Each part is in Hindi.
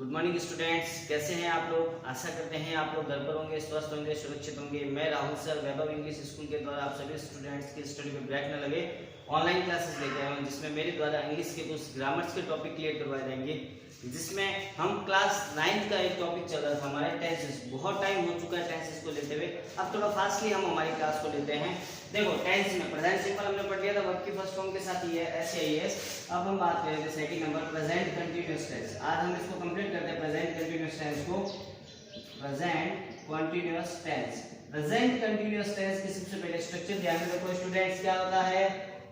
गुड मॉर्निंग स्टूडेंट्स, कैसे हैं आप लोग। आशा करते हैं आप लोग घर पर होंगे, स्वस्थ होंगे, सुरक्षित होंगे। मैं राहुल सर वैभव इंग्लिश स्कूल के द्वारा आप सभी स्टूडेंट्स की स्टडी में ब्रेक न लगे ऑनलाइन क्लासेस लेके आए हूँ, जिसमें मेरे द्वारा इंग्लिश के कुछ ग्रामर्स के टॉपिक क्लियर करवाए जाएंगे। जिसमें हम क्लास 9 का एक टॉपिक चल रहा था हमारे टेंसेस। बहुत टाइम हो चुका है टेंसेस को लेते हुए, अब थोड़ा फास्टली हम हमारी क्लास को लेते हैं। देखो टेंस में प्रेजेंट सिंपल हमने पढ़ लिया था, वर्ब की फर्स्ट फॉर्म के साथ ही है एस। अब हम बात करेंगे second number present continuous tense. आज हम इसको कंप्लीट करते हैं प्रेजेंट कंटीन्यूअस टेंस को। Present continuous tense, present continuous tense की सबसे पहले स्ट्रक्चर ध्यान में रखो स्टूडेंट्स। क्या होता है?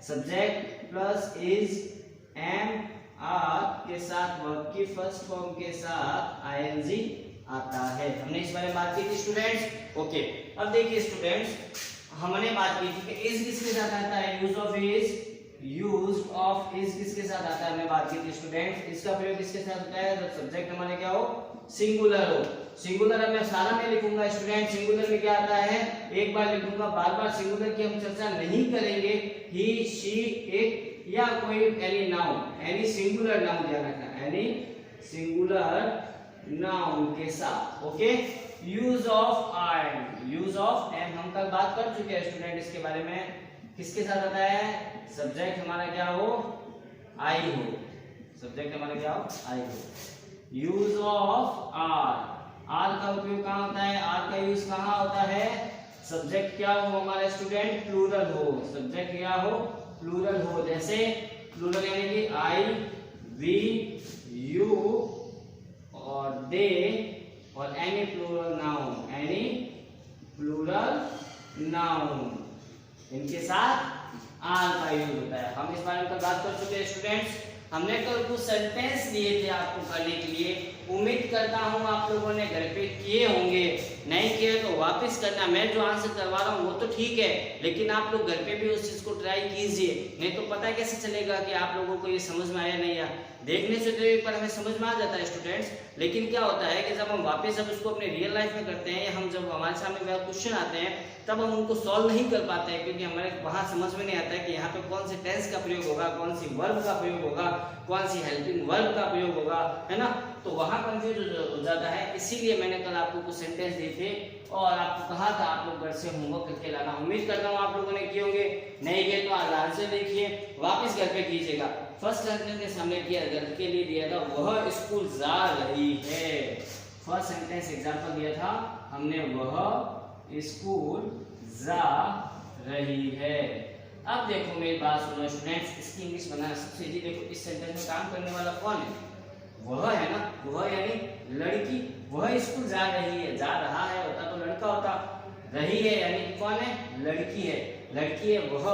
Subject plus is am are के साथ वर्ब की फर्स्ट फॉर्म के साथ आईएनजी आता है। हमने इस बारे में बात की थी स्टूडेंट्स। ओके, अब देखिए स्टूडेंट्स, हमने बात की थी कि इज किसके साथ आता है, यूज ऑफ इज किसके साथ आता है, हमने बात की थी स्टूडेंट्स। इसका प्रयोग किसके साथ होता है? जब सब्जेक्ट हमारे क्या हो, सिंगुलर हो। सिंगुलर में सारा में लिखूंगा स्टूडेंट। सिंगुलर में क्या आता है, एक बार लिखूंगा, बार बार सिंगुलर की हम चर्चा नहीं करेंगे। ही, शी, इट या कोई any noun, any singular noun ध्यान रखना, एनी सिंगुलर नाउन के साथ। ओके, यूज ऑफ एम हम कल बात कर चुके हैं स्टूडेंट इसके बारे में। किसके साथ आता है? सब्जेक्ट हमारा क्या हो, आई हो। सब्जेक्ट हमारा क्या हो, आई हो। यूज ऑफ आर का उपयोग कहाँ होता है? आर का यूज कहाँ होता है? सब्जेक्ट क्या हो हमारा स्टूडेंट, प्लूरल हो। सब्जेक्ट क्या हो, प्लूरल हो। जैसे प्लूरल यानी कि आई, वी, यू और दे और एनी प्लूरल नाउन, इनके साथ आर का यूज होता है। हम इस बारे में बात कर चुके हैं स्टूडेंट्स। हमने कल कुछ सेंटेंस दिए थे आपको करने के लिए। उम्मीद करता हूँ आप लोगों ने घर पे किए होंगे, नहीं किए तो वापस करना। मैं जो आंसर करवा रहा हूँ वो तो ठीक है, लेकिन आप लोग घर पे भी उस चीज को ट्राई कीजिए। नहीं तो पता कैसे चलेगा कि आप लोगों को ये समझ में आया नहीं आया। देखने से तो एक बार हमें समझ में आ जाता है स्टूडेंट्स, लेकिन क्या होता है कि जब हम वापस जब इसको अपने रियल लाइफ में करते हैं, या हम जब हमारे सामने क्वेश्चन आते हैं, तब हम उनको सॉल्व नहीं कर पाते हैं, क्योंकि हमारे वहां समझ में नहीं आता है कि यहाँ पे कौन से टेंस का प्रयोग होगा, कौन सी वर्ब का प्रयोग होगा, कौन सी हेल्पिंग वर्ब का प्रयोग होगा, है ना। तो वहां कंफ्यूज हो जाता है। इसीलिए मैंने कल आपको कुछ सेंटेंस दिए थे और आपको कहा था आप लोग घर से होमवर्क करके लाना। उम्मीद करता हूँ आप लोगों ने किए होंगे, नहीं किए तो आराम से देखिए, वापस घर पे कीजिएगा। फर्स्ट सेंटेंस हमने किया घर के लिए दिया था, वह स्कूल जा रही है। फर्स्ट सेंटेंस एग्जांपल दिया था हमने, वह स्कूल जा रही है। अब देखो मेरी बात सुनो स्टूडेंट्स, इसकी इंग्लिश बनाना सबसे इजी। देखो इस सेंटेंस में काम करने वाला कौन है? वह है ना, वह यानी लड़की। वह स्कूल जा रही है, जा रहा है होता तो लड़का होता, रही है यानी कौन है, लड़की है। लड़की है वह,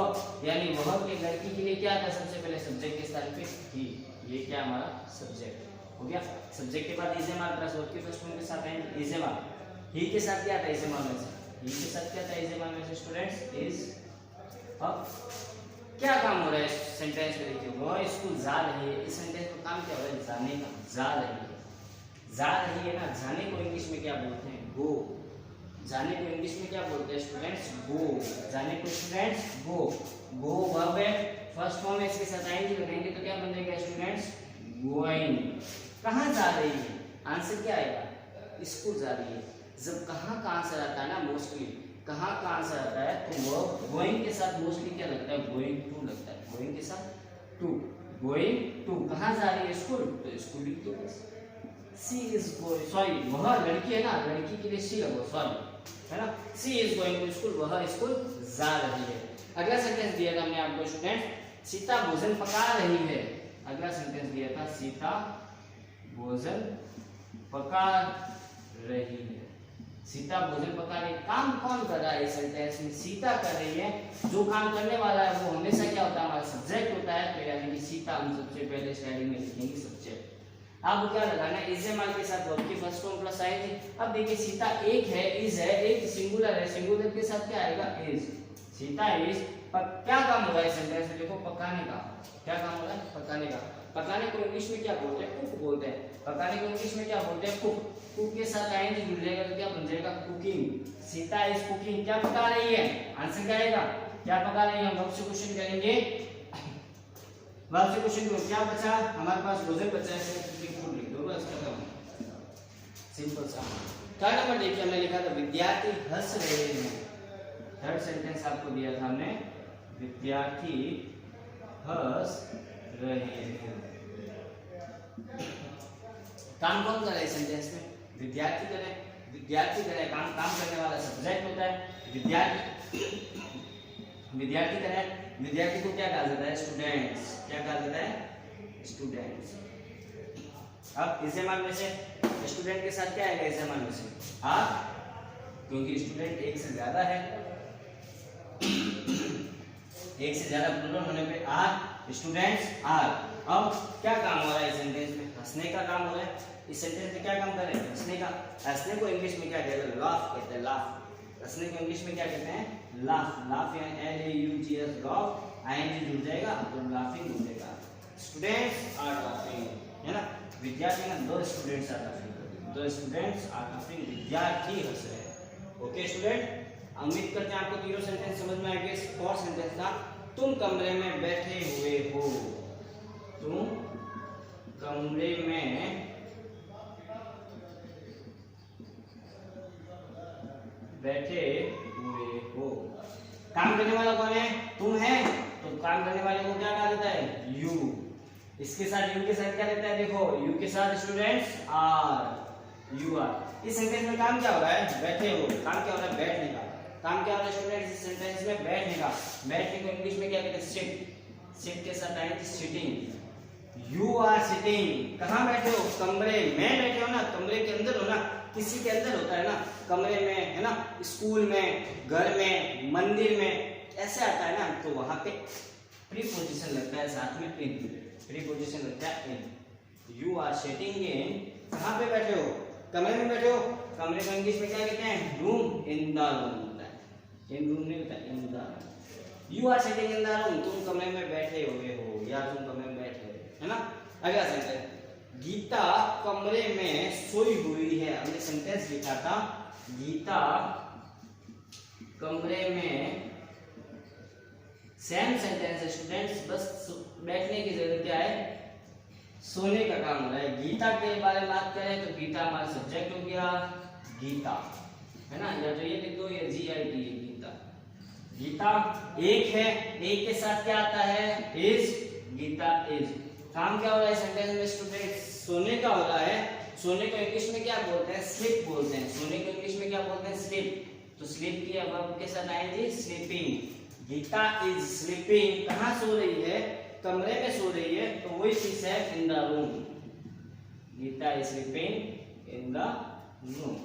यानी वह के लड़की के लिए क्या था? सबसे पहले सब्जेक्ट के स्थान पे ही। ये क्या हमारा सब्जेक्ट हो गया। सब्जेक्ट के बाद is am are plus verb की फर्स्ट फॉर्म के साथ आएंगे इज एम आर। ही के साथ क्या था? इज एम आर में से। ही के साथ क्या था? इज एम आर में से स्टूडेंट्स इज। अब क्या काम हो रहा है इस सेंटेंस में? देखिए वह स्कूल जा रही है। इस सेंटेंस में काम क्या हो रहा है? जाने का। जा रही है, जा रही है ना। जाने को इंग्लिश में क्या बोलते हैं? गो। जाने को इंग्लिश में क्या बोलते हैं स्टूडेंट्स? गो। जाने को स्टूडेंट्स गो। गो वर्ब है, फर्स्ट फॉर्म है, इसके साथ आएंगे लगाएंगे तो क्या बन जाएगा स्टूडेंट्स? गोइंग। कहाँ जा रही है? आंसर क्या आएगा? स्कूल जा रही है। जब कहाँ का आंसर आता है ना, मोस्टली कहाँ का आंसर आता है, तो वो गोइंग के साथ मोस्टली क्या लगता है? गोइंग टू लगता है। गोइंग के साथ टू, गोइंग टू। कहाँ जा रही है? स्कूल, तो स्कूल के पास। सी इज गोइंग, सॉरी वह लड़की है ना, लड़की के लिए सी लगो, सॉरी, है ना। सी इज गोइंग टू स्कूल, वह स्कूल जा रही है। अगला सेंटेंस दिया था हमने आपको स्टूडेंट, सीता भोजन पका रही है। अगला सेंटेंस दिया था, सीता भोजन पका रही है। सीता भोजन पका रही है। काम कौन कर रहा है इस सेंटेंस में? सीता कर रही है। जो काम करने वाला है वो हमेशा क्या होता है? हमारा सब्जेक्ट होता है। तो यानी कि सीता हम सबसे पहले स्लाइडिंग में लिखेंगे सब्जेक्ट। अब क्या लगाना है? इज एम आर के साथ वर्ब की फर्स्ट फॉर्म प्लस आएगी। अब देखिए सीता एक है, इज है, एक सिंगुलर है, सिंगुलर के साथ क्या आएगा? इज। सीता इज। पर क्या काम हो रहा है सेंटेंस में? देखो पकाने का। क्या काम हो रहा है? पकाने का। पकाने को इंग्लिश में क्या बोलते हैं? कुक बोलते हैं। पकाने को इंग्लिश में क्या बोलते हैं? कुक। कुक के साथ आएंगे जुड़ जाएगा तो क्या बन जाएगा? कुकिंग। Sita is cooking. क्या पका रही है? आंसर क्या आएगा? क्या पका रही है? हम वर्ब से क्वेश्चन करेंगे। वर्ब से क्वेश्चन को क्या बचा हमारे पास? भोजन बचा है, फूड लिख दो बस खत्म। प्रिंसिपल साहब। थर्ड नंबर देखिए हमने लिखा था विद्यार्थी हंस रहे हैं। थर्ड सेंटेंस आपको दिया था हमने, विद्यार्थी हंस रहे हैं। काम कौन कर रहा है इस सेंटेंस में? विद्यार्थी करे। विद्यार्थी करे, काम करने वाला सब्जेक्ट होता है विद्यार्थी। विद्यार्थी करे, विद्यार्थी को क्या कहा जाता है? स्टूडेंट्स। क्या कहा जाता है? स्टूडेंट्स। अब इस जमान में से स्टूडेंट के साथ क्या आएगा इस जमान में से? आर, क्योंकि स्टूडेंट एक से ज्यादा है, एक से ज्यादा प्लूरल होने पे आर, स्टूडेंट्स आर। अब क्या काम हो रहा है इस सेंटेंस में? हंसने का काम हो रहा है। इस सेंटेंस में क्या काम कर रहे हैं? हंसने का। हंसने को इंग्लिश में क्या कहते हैं? लाफ कहते हैं। लाफ। हंसने को इंग्लिश में क्या कहते हैं? लाफ। लाफ यानी LAUGH, लाफ, आईएनजी जुड़ जाएगा तो लाफिंग हो जाएगा। स्टूडेंट्स आर लाफिंग, है ना? विद्यार्थी ना, दो स्टूडेंट्स आर लाफिंग, दो स्टूडेंट्स आर लाफिंग, विद्यार्थी हंस रहे हैं। ओके स्टूडेंट, उम्मीद करते हैं आपको तीनों सेंटेंस समझ में आएंगे। फोर्थ सेंटेंस था, तुम कमरे में बैठे हुए हो। तुम कमरे में बैठे हुए हो। काम करने वाला कौन है? तुम है, तो काम करने वाले को क्या कहा जाता है? यू। इसके साथ, यू के साथ क्या रहता है? देखो, यू के साथ स्टूडेंट्स आर, यू आर। इस सेंटेंस में काम क्या हो रहा है? बैठे हो। काम क्या हो रहा है? बैठने का। काम क्या हो रहा है स्टूडेंट्स इस सेंटेंस में? बैठने का। बैठने को इंग्लिश में क्या कहते हैं? सिट। सिट के साथ आएगी सिटिंग। You are sitting. कहाँ बैठे हो? कमरे में बैठे हो ना, कमरे के अंदर हो ना, किसी के अंदर होता है ना, कमरे में, है ना, स्कूल में, घर में, मंदिर में, ऐसे आता है ना, तो वहां पे प्रीपोजिशन लगता है साथ में इन। प्रीपोजिशन लगता है इन। यू आर सिटिंग इन, कहाँ पे बैठे हो? कमरे में बैठे हो। कमरे को इंग्लिश में क्या कहते हैं? रूम। इन द रूम होता है, इन रूम नहीं होता, in the room. You are sitting in the room, तुम कमरे में बैठे हुए हो या तुम कमरे में बैठे हो, है ना। अगला सेंटेंस, गीता कमरे में सोई हुई है। हमने सेंटेंस लिखा था, गीता कमरे में, सेम सेंटेंस है स्टूडेंट्स, बस बैठने की जगह क्या है? सोने का काम हो रहा है। गीता के बारे में बात करें तो गीता हमारा सब्जेक्ट हो गया, गीता, है ना, या तो ये लिख दो, ये GIT, गीता। गीता एक है, एक के साथ क्या आता है? इज। गीता इज। काम क्या हो रहा है सेंटेंस में स्टूडेंट? सोने का हो रहा है। सोने को इंग्लिश में क्या बोलते हैं? स्लीप बोलते हैं। सोने को इंग्लिश में क्या बोलते हैं? स्लीप। तो स्लीप की वर्ब के साथ आएगी स्लीपिंग। Gita is sleeping. कहाँ सो रही है? कमरे में सो रही है, तो वही चीज है in the room. Geeta is sleeping in the room.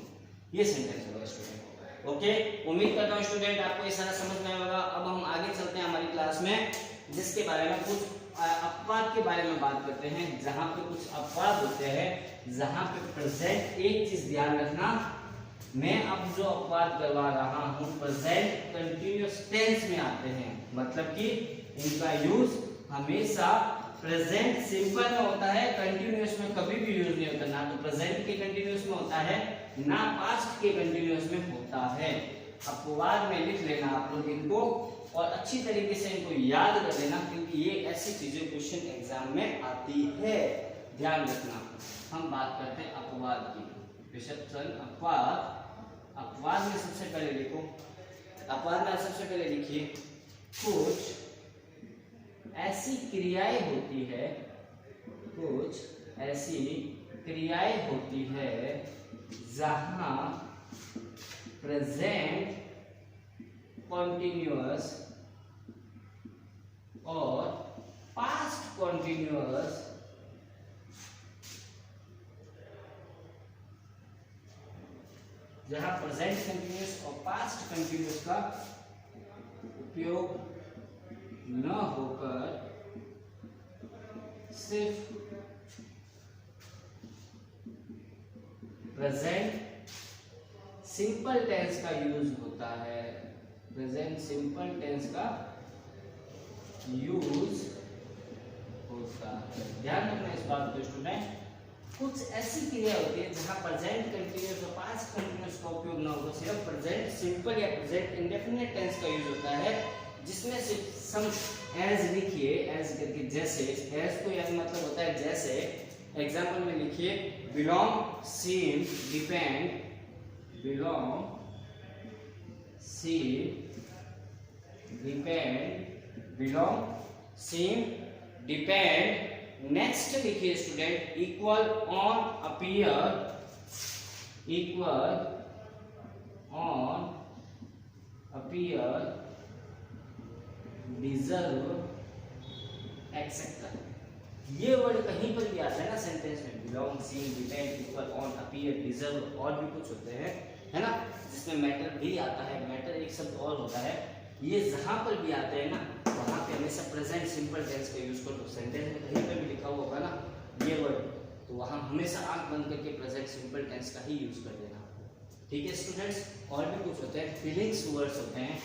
ये सेंटेंस होगा स्टूडेंट। ओके, उम्मीद करता हूँ स्टूडेंट आपको ये सारा समझ में आएगा। अब हम आगे चलते हैं हमारी क्लास में, जिसके बारे में कुछ अपवाद के बारे में बात करते हैं। जहां पे कुछ अपवाद होते हैं, जहां पे प्रेजेंट, एक चीज ध्यान रखना, मैं अब जो अपवाद करवा रहा हूं प्रेजेंट कंटीन्यूअस टेंस में आते हैं, मतलब कि इनका यूज हमेशा प्रेजेंट सिंपल में होता है, कंटीन्यूअस में कभी भी यूज नहीं होता। ना तो प्रेजेंट के कंटीन्यूअस में होता है, ना पास्ट के कंटीन्यूअस में होता है। अपवाद में लिख लेना आप लोग इनको, और अच्छी तरीके से इनको याद कर लेना, क्योंकि ये ऐसी चीजें क्वेश्चन एग्जाम में आती है, ध्यान रखना। हम बात करते हैं अपवाद की। रिसेप्शन अपवाद। अपवाद में सबसे पहले लिखो, अपवाद में सबसे पहले लिखिए, कुछ ऐसी क्रियाएं होती है, कुछ ऐसी क्रियाएं होती है जहां प्रेजेंट कॉन्टिन्यूअस और पास्ट कॉन्टिन्यूअस जहां प्रेजेंट कंटिन्यूअस और पास्ट कंटिन्यूअस का उपयोग न होकर सिर्फ प्रेजेंट सिंपल टेंस का यूज होता है। प्रेजेंट सिंपल टेंस का यूज होता है। ध्यान रखना इस बात को स्टूडेंट। कुछ ऐसी क्रिया होती है जहां प्रेजेंट कंटीन्यूअस और पास्ट कंटीन्यूअस का उपयोग ना हो, सिर्फ प्रेजेंट सिंपल या प्रेजेंट इंडेफिनिट टेंस का यूज होता है, जिसमें सिर्फ सम एज लिखिए, एज करके, जैसे। एज तो यानी मतलब होता है जैसे। एग्जांपल में लिखिए, belong, seem, depend, belong, seem, depend, belong, seem, depend. Next लिखिए student, equal on, appear, equal on, appear, deserve, etcetera. ये वर्ड कहीं पर भी आता है ना सेंटेंस में, belong, seem, depend, equal on, appear, deserve, और भी कुछ होते हैं, है ना, जिसमें मैटर भी आता है। मैटर एक शब्द और होता है। ये जहां पर भी आते हैं ना, वहां पे हमेशा प्रेजेंट सिंपल टेंस का यूज करो। सेंटेंस में कहीं पर भी लिखा हुआ होगा ना ये वर्ड, तो वहां हमेशा आंख बंद करके प्रेजेंट सिंपल टेंस का ही यूज कर देना। ठीक है स्टूडेंट्स, और भी कुछ होते हैं, फीलिंग्स वर्ड्स होते हैं,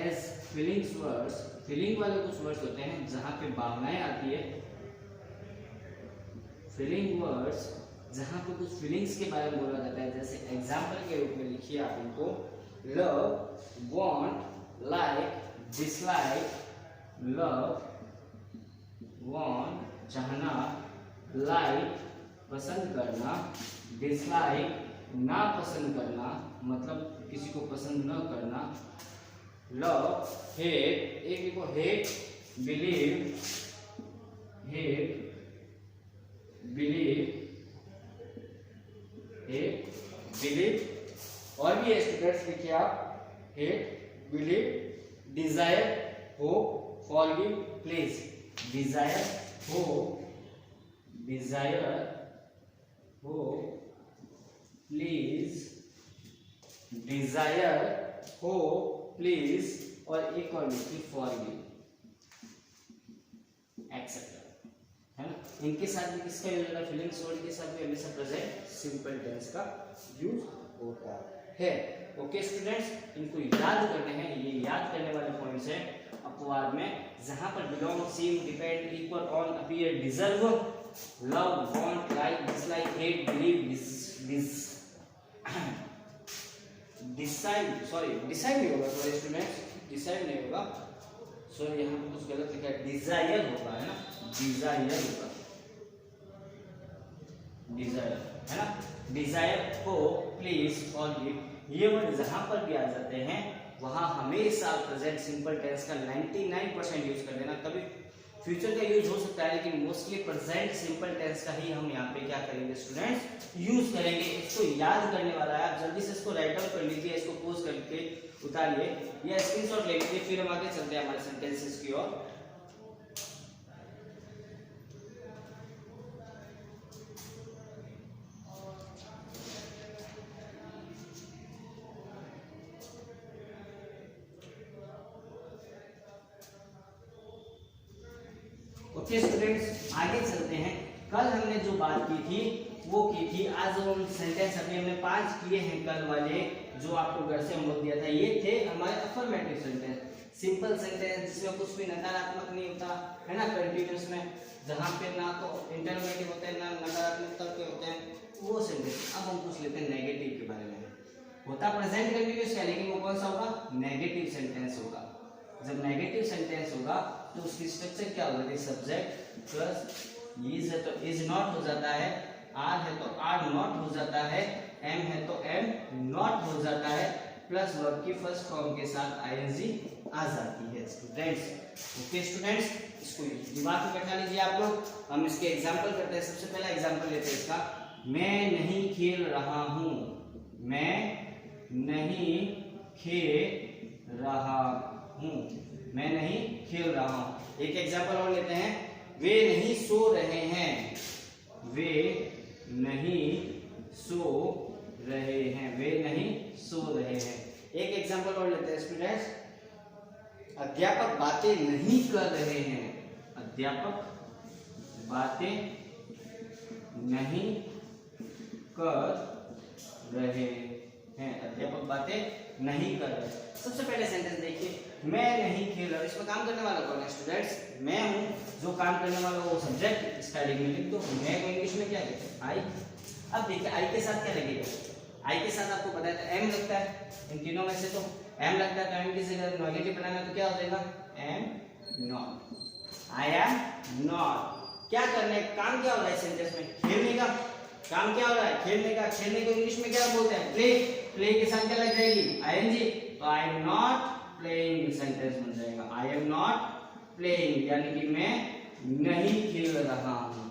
एज फीलिंग्स वर्ड्स, फीलिंग वाले कुछ वर्ड्स होते हैं जहां पे भावनाएं आती है। फीलिंग वर्ड्स जहां पे कुछ फीलिंग्स के बारे में बोला जाता है, जैसे एग्जांपल के रूप में लिखिए आप इनको, love, want, like, dislike, love, want, चाहना, लाइक, पसंद करना, डिसलाइक, ना पसंद करना, मतलब किसी को पसंद न करना, लव, हेट, एक लिखो hate, believe, hate, believe, hate, believe, और भी स्टूडेंट्स लिखिए आप, hate, believe, desire, hope, forgive, please, desire, hope, desire, hope, please, desire, hope, please, और एक और लिखिए फॉरगिव, एक्सेट्रा, है ना। इनके साथ भी किसका यूज होता है, फीलिंग्स वर्ड के साथ भी हमेशा प्रेजेंट सिंपल टेंस का यूज होता है। ओके स्टूडेंट्स, इनको याद करने हैं, ये याद करने वाले पॉइंट्स हैं अपवाद में, जहां पर belong, seem, depend, equal on, appear, deserve, love, want, like, dislike, hate, believe, decide नहीं होगा, सॉरी स्टूडेंट्स, डिसाइड नहीं होगा, सॉरी यहाँ पे कुछ गलत लिखा है, डिजायर होगा, है ना, डिजायर होगा, डिजायर, है ना, डिजायर, हो, प्लीज, फॉरगिव, ये वर्ड जहां पर भी आ जाते हैं वहां हमेशा प्रेजेंट सिंपल टेंस का 99% यूज कर देना। कभी फ्यूचर का यूज हो सकता है, लेकिन मोस्टली प्रेजेंट सिंपल टेंस का ही हम यहाँ पे क्या करेंगे स्टूडेंट्स, यूज करेंगे। इसको याद करने वाला है, आप जल्दी से इसको राइट आउट कर लीजिए, इसको पोज करके उतारिए या स्क्रीनशॉट ले लीजिए, फिर हम आगे चलते हैं हमारे सेंटेंसेस की ओर। ओके स्टूडेंट्स, आगे चलते हैं। कल हमने जो बात की थी वो की थी, आज जो हम सेंटेंस अभी हमने 5 किए हैं कल वाले, जो आपको घर से होमवर्क दिया था, ये थे हमारे अफर्मेटिव सेंटेंस, सिंपल सेंटेंस जिसमें कुछ भी नकारात्मक नहीं होता, है ना, कंटीन्यूअस में, जहां पे ना तो इंटररोगेटिव होते हैं ना नकारात्मक तर्क होते हैं, वो सेंटेंस। अब हम पूछ लेते हैं नेगेटिव के बारे में। होता प्रेजेंट कंटीन्यूअस का, लेकिन वो कौन सा होगा, नेगेटिव सेंटेंस होगा। जब नेगेटिव सेंटेंस होगा तो उसकी स्ट्रक्चर क्या होगी, सब्जेक्ट प्लस इज है तो इज नॉट हो जाता है, आर है तो आर नॉट हो जाता है, एम है तो एम नॉट हो जाता है, प्लस वर्ब की फर्स्ट फॉर्म के साथ आईएनजी आ जाती है स्टूडेंट्स। ओके स्टूडेंट्स, इसको दिमाग में बैठा लीजिए आप लोग। हम इसके एग्जांपल करते हैं। सबसे पहला एग्जांपल लेते हैं इसका, मैं नहीं खेल रहा हूँ, मैं नहीं खेल रहा हूँ, मैं नहीं खेल रहा हूँ। एक एग्जांपल और लेते हैं, वे नहीं सो रहे हैं, वे नहीं सो रहे हैं, वे नहीं सो रहे हैं। एक एग्जांपल और लेते हैं स्टूडेंट्स, अध्यापक बातें नहीं कर रहे हैं, अध्यापक बातें नहीं कर रहे हैं, अध्यापक बातें नहीं कर रहे। सबसे पहले सेंटेंस देखिए, मैं नहीं खेल रहा, इसमें काम करने वाला कौन है स्टूडेंट्स, मैं हूं, जो काम करने वाला वो सब्जेक्ट, स्टार्टिंग में लिख दो, मैं को इंग्लिश में क्या कहते हैं, आई। अब देखिए आई के साथ क्या लगेगा, आई के साथ आपको पता है एम लगता है, इन तीनों में से तो एम लगता है, तो एम की जगह नेगेटिव बनाना तो क्या हो जाएगा, am not, I am not. क्या करने काम क्या हो रहा है सेंटेंस में, खेलने का, काम क्या हो रहा है, खेलने का। खेलने को इंग्लिश में क्या बोलते हैं, प्ले। प्ले के साथ क्या लग जाएगी, आईएनजी। तो I am not playing sentence बन जाएगा, आई एम नॉट प्लेइंग, यानी कि मैं नहीं खेल रहा हूँ।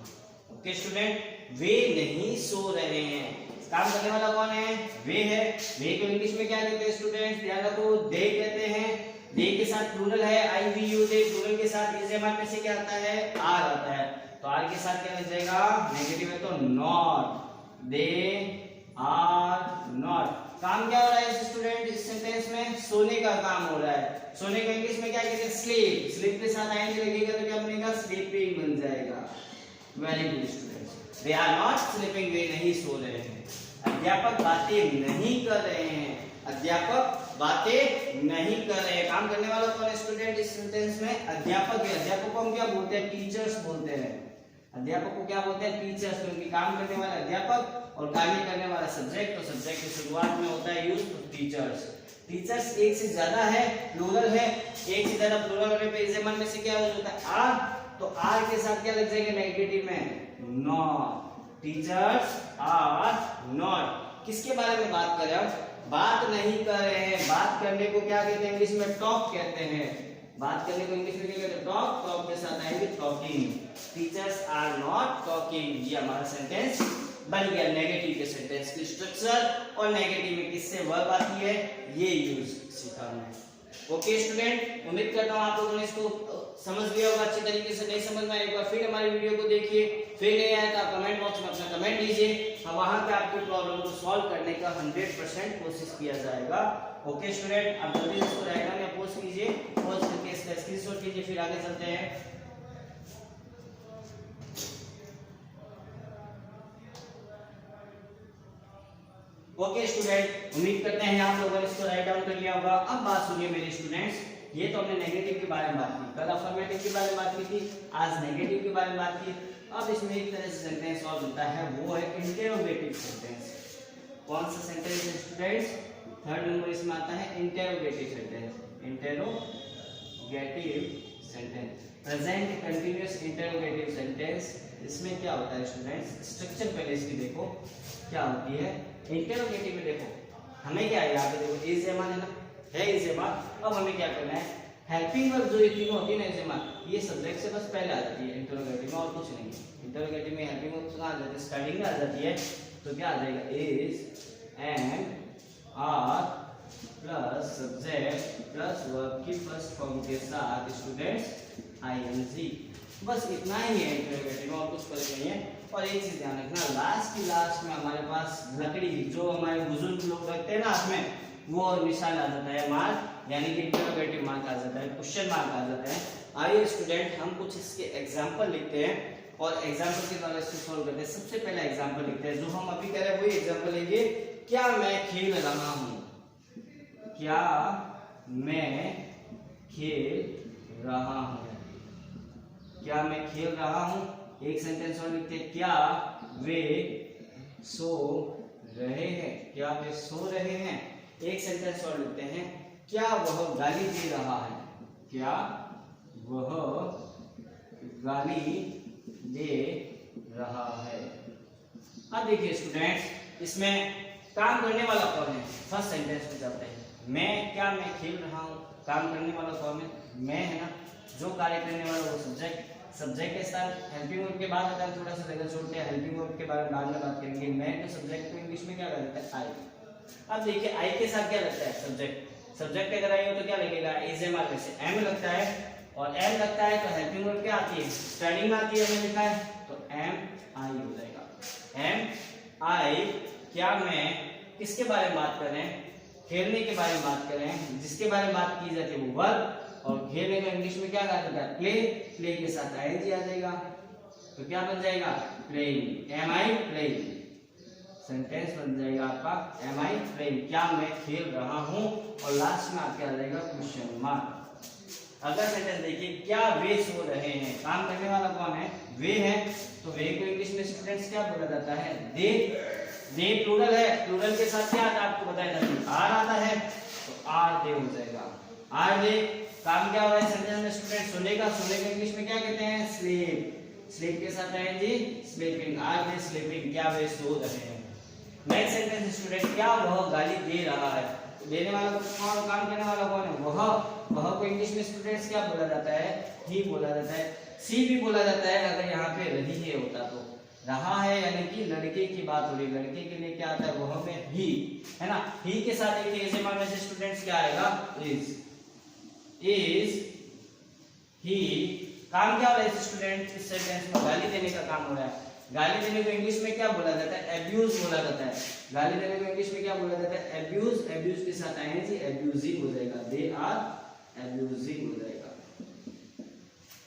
ओके स्टूडेंट, वे नहीं सो रहे हैं। काम करने वाला कौन है, वे है। वे को इंग्लिश में क्या कहते हैं स्टूडेंट्स, ध्यान रखो, दे कहते हैं। दे के साथ प्लूरल है, आई वी यू दे। प्लूरल के साथ इस जमात में से क्या आता है, आर आता है। तो आर के साथ क्या लग जाएगा, नेगेटिव है तो नॉट, दे आर नॉट। काम क्या हो रहा है स्टूडेंट इस सेंटेंस में, सोने का काम हो रहा है। सोने को इंग्लिश में क्या कहते हैं, स्लीप। स्लीप के साथ आएंगे लगेगा तो क्या बनेगा, स्लीपिंग बन जाएगा। Very good students, they are not sleeping, वे नहीं सो रहे हैं। अध्यापक बातें नहीं कर रहे हैं, अध्यापक बातें नहीं कर रहे हैं। काम करने वाला कौन है स्टूडेंट इस सेंटेंस में, अध्यापक है। अध्यापक को हम क्या बोलते हैं, टीचर्स बोलते हैं। अध्यापक को क्या बोलते हैं, टीचर्स, क्योंकि काम करने वाला अध्यापक और कार्य करने वाला सब्जेक्ट। तो सब्जेक्ट की शुरुआत में होता है यूज टू टीचर्स। टीचर्स एक से ज्यादा है, प्लूरल है। एक से ज्यादा प्लूरल होने पे इस जमाने में से क्या होता है, आर। तो आर के साथ क्या लग जाएगा, नेगेटिव में नॉट। Teachers are not. किसके बारे में बात कर रहे हैं, बात नहीं कर रहे हैं। बात करने को क्या कहते हैं इंग्लिश में, टॉक कहते हैं। बात करने को इंग्लिश में क्या कहते हैं, टॉक। टॉक के साथ आएंगे talking. Teachers are not talking. ये हमारा सेंटेंस बन गया नेगेटिव के सेंटेंस की स्ट्रक्चर। और नेगेटिव में किससे वर्ब आती है, ये यूज सीखा हमने। ओके स्टूडेंट, उम्मीद करता हूँ आप लोगों ने इसको समझ लिया होगा अच्छी तरीके से। नहीं समझ में आया एक बार फिर हमारी वीडियो को देखिए, फिर नहीं आया तो आप कमेंट बॉक्स में अपना कमेंट दीजिए। हम वहां पे आपकी प्रॉब्लम को सॉल्व करने का 100% कोशिश किया जाएगा। ओके स्टूडेंट, आप जल्दी इसको डायग्राम में पोस्ट कीजिए, पोस्ट करके इसका स्क्रीनशॉट कीजिए, फिर आगे चलते हैं। ओके स्टूडेंट, उम्मीद करते हैं आप लोगों ने इसको राइट डाउन कर लिया होगा। अब बात सुनिए मेरे स्टूडेंट्स, ये तो हमने नेगेटिव के बारे में बात की, कल अफर्मेटिव के बारे में बात की थी, आज नेगेटिव के बारे में बात की। अब इसमें एक तरह से सेंटेंस और होता है, वो है इंटरोगेटिव सेंटेंस। कौन सा सेंटेंस है स्टूडेंट्स, थर्ड नंबर इसमें आता है interrogative sentence. Interrogative sentence, present continuous interrogative sentence. इसमें क्या होता है स्टूडेंट्स, स्ट्रक्चर पहले इसकी देखो क्या होती है। इंटरोगेटिव में देखो हमें क्या है, यहाँ पे देखो इज एमान है ना, है इज एमान। अब हमें क्या करना है, हेल्पिंग वर्ब जो ये तीनों होती है ना, इज एमान, ये सब्जेक्ट से बस पहले आ जाती है इंटरोगेटिव में, और कुछ नहीं। इंटरोगेटिव में हेल्पिंग वर्ब कहाँ आ जाती है, स्टार्टिंग में आ जाती है। तो क्या आ जाएगा, is and are plus subject plus verb की फर्स्ट फॉर्म के साथ स्टूडेंट्स आईएनजी। बस इतना ही है इंटरोगेटिव में, और कुछ फर्क नहीं है। और एक चीज ध्यान रखना, लास्ट में हमारे पास लकड़ी जो हमारे बुजुर्ग लोग रखते हैं ना हाथ में, वो निशान आ जाता है, मार्क, यानी कि इंटरोगेटिव मार्क आ जाता है, क्वेश्चन मार्क आ जाता है। आइए स्टूडेंट, हम कुछ इसके एग्जांपल लिखते हैं और एग्जांपल के द्वारा इसको सॉल्व करते हैं। सबसे पहला एग्जांपल लिखते हैं, जो हम अभी कर रहे हैं वही एग्जांपल लेंगे। क्या मैं खेल रहा हूँ, क्या मैं खेल रहा हूँ, क्या मैं खेल रहा हूँ। एक सेंटेंस और लिखते हैं, क्या वे सो रहे हैं, क्या वे सो रहे हैं। एक सेंटेंस और लिखते हैं, क्या वह गाली दे रहा है, क्या वह गाली दे रहा है। अब देखिए स्टूडेंट्स, इसमें काम करने वाला कौन है, फर्स्ट सेंटेंस में जाते हैं। मैं खेल रहा हूँ, काम करने वाला कौन है, मैं है ना। जो कार्य करने वाला वो सब्जेक्ट, सब्जेक्ट के साथ हेल्पिंग वर्ब के बाद आता है, थोड़ा सा जगह छोड़ते हैं, हेल्पिंग वर्ब के बारे में बाद में बात करेंगे। मैं तो सब्जेक्ट को इंग्लिश में क्या कहते हैं, आई। अब देखिए आई के साथ क्या लगता है, सब्जेक्ट। सब्जेक्ट अगर आई हो तो क्या लगेगा, इज एम आर में से एम लगता है, और एम लगता है तो हेल्पिंग वर्ब क्या आती है, स्टार्टिंग में आती है, हमने लिखा है तो एम आई हो जाएगा, एम आई। क्या मैं किसके बारे में बात कर रहे हैं, खेलने के बारे में बात कर रहे हैं, जिसके बारे में बात की जाती है वो वर्ब, और खेलने का इंग्लिश में क्या कहा जाता है, प्ले। प्ले के साथ आईएनजी आ जाएगा, तो क्या बन जाएगा, playing, am I playing. Sentence बन जाएगा आपका एम आई प्लेइंग, क्या मैं खेल रहा हूं, और लास्ट में आपके आ जाएगा क्वेश्चन मार्क। अगर सेंटेंस देखिए, क्या वे सो रहे हैं, काम करने वाला कौन है, वे है। तो वे को इंग्लिश में स्टूडेंट्स क्या बोला जाता है, दे। दे प्लूरल है, प्लूरल के साथ क्या आता है आपको बताया जाता है, आर आता है, तो आर दे हो जाएगा, आर दे। काम क्या हो रहा है सेंटेंस में स्टूडेंट, सोने का। सोने का इंग्लिश में क्या कहते हैं, स्लीप। स्लीप के साथ आएंगे स्लीपिंग, आर दे स्लीपिंग, क्या वे सो रहे हैं। नेक्स्ट सेंटेंस स्टूडेंट, क्या वह गाली दे रहा है। तो देने वाला कौन, काम करने वाला कौन है, वह को इंग्लिश में स्टूडेंट्स क्या बोला जाता है, ही बोला जाता है। सी भी बोला जाता है अगर यहाँ पे रही है होता तो। रहा है यानी कि लड़के की बात हो रही, लड़के के लिए क्या आता है, वह में ही, है ना। ही के साथ एक एज एम आर में से स्टूडेंट्स क्या आएगा, इज ही। काम क्या हो रहा है स्टूडेंट, इस सेंटेंस में गाली देने का काम हो रहा है। गाली देने को इंग्लिश में क्या बोला जाता है, एब्यूज बोला जाता है। गाली देने को इंग्लिश में क्या बोला जाता है, एब्यूज। एब्यूज के साथ आएंगे एब्यूजिंग हो जाएगा, दे आर एब्यूजिंग हो जाएगा।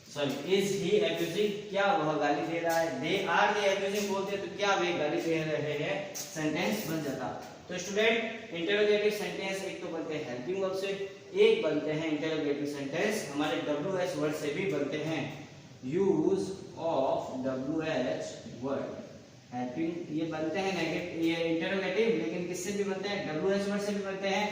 सॉरी, इज ही एब्यूजिंग, क्या वह गाली दे रहा है। दे आर दे एब्यूजिंग बोलते तो क्या वे गाली दे रहे हैं, सेंटेंस बन जाता। तो स्टूडेंट इंटरोगेटिव सेंटेंस एक तो बनते हैं हेल्पिंग वर्ब से, एक बनते हैं इंटरोगेटिव सेंटेंस हमारे WH वर्ड से भी बनते हैं। Use of WH word, helping ये बनते हैं नेगेटिव, ये इंटरोगेटिव, लेकिन किससे भी बनते हैं, WH वर्ड से भी बनते हैं,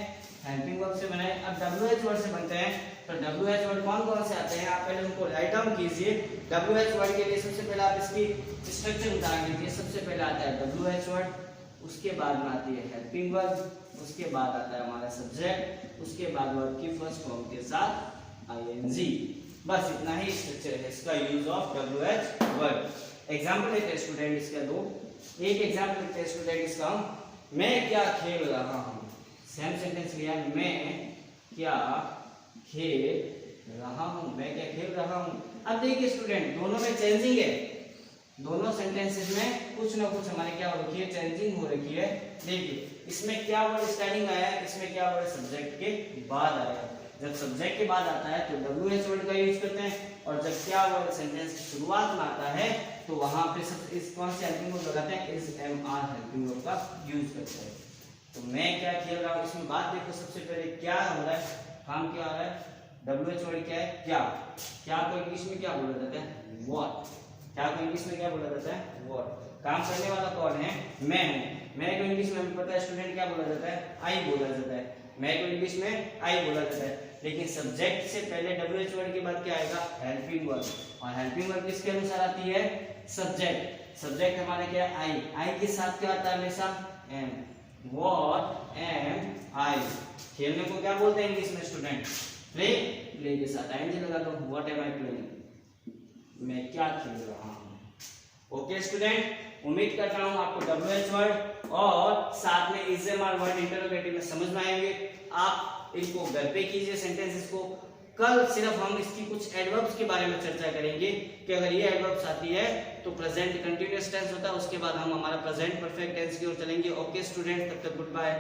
हेल्पिंग वर्ब से बने। अब WH वर्ड से बनते हैं तो WH वर्ड कौन कौन से आते हैं, आप पहले उनको राइट डाउन कीजिए। WH वर्ड के लिए सबसे पहले आप इसकी स्ट्रक्चर उतार लीजिए। सबसे पहले आता है WH वर्ड, उसके बाद में आती है हेल्पिंग वर्ब, उसके बाद आता है हमारा सब्जेक्ट, उसके बाद वर्ब की फर्स्ट फॉर्म के साथ ing। बस इतना ही स्ट्रक्चर है इसका use of WH word. Example लेते हैं स्टूडेंट इसका दो। एक एग्जांपल लेते हैं स्टूडेंट इसका, मैं क्या खेल रहा हूँ। सेम सेंटेंस लिया, मैं क्या खेल रहा हूँ, मैं क्या खेल रहा हूँ। अब देखिए स्टूडेंट दोनों में चेंजिंग है, दोनों सेंटेंसेस में कुछ ना कुछ हमारे क्या हो रखी है, चेंजिंग हो रखी है। देखिए इसमें क्या वर्ड स्टार्टिंग आया है, इसमें क्या वर्ड सब्जेक्ट के बाद आया है। जब सब्जेक्ट के बाद आता है तो WH वर्ड का यूज करते हैं, और जब क्या वर्ड सेंटेंस की शुरुआत में आता है तो वहां पे सब इस कौन से हेल्पिंग वर्ड लगाते हैं, इस MR हेल्पिंग वर्ड का यूज करते हैं। तो मैं क्या खेल रहा हूँ, इसमें बात देखो सबसे पहले क्या हो रहा है, काम क्या हो रहा है, WH वर्ड क्या है, क्या। क्या को इंग्लिश में क्या बोला जाता है, व्हाट। क्या को इंग्लिश में क्या बोला जाता है, व्हाट। काम करने वाला कौन है, मैं हूँ। मैं को इंग्लिश में पता है स्टूडेंट क्या बोला जाता है, आई बोला जाता है। मैं को इंग्लिश में आई बोला जाता है, लेकिन सब्जेक्ट से पहले WH वर्ड के बाद क्या आएगा, हेल्पिंग वर्ड। और हेल्पिंग वर्ड किसके अनुसार आती है, सब्जेक्ट। सब्जेक्ट हमारा क्या है, आई। आई के साथ क्या आता है हमेशा, एम। व्हाट एम आई। खेलने को क्या बोलते हैं इंग्लिश में स्टूडेंट, प्ले। प्ले के साथ ing लगा दो, व्हाट एम आई प्लेइंग, मैं क्या खेल रहा हूँ। ओके स्टूडेंट, उम्मीद करता हूँ आपको WH वर्ड और साथ में ISMR वर्ड इंटरोगेटिव में समझ में आएंगे। आप इनको घर पे कीजिए सेंटेंसेस को। कल सिर्फ हम इसकी कुछ एडवर्ब्स के बारे में चर्चा करेंगे कि अगर ये एडवर्ब्स आती है तो प्रेजेंट कंटीन्यूअस टेंस होता है, उसके बाद हम हमारा प्रेजेंट परफेक्ट टेंस की ओर चलेंगे। ओके स्टूडेंट, तब तक गुड बाय।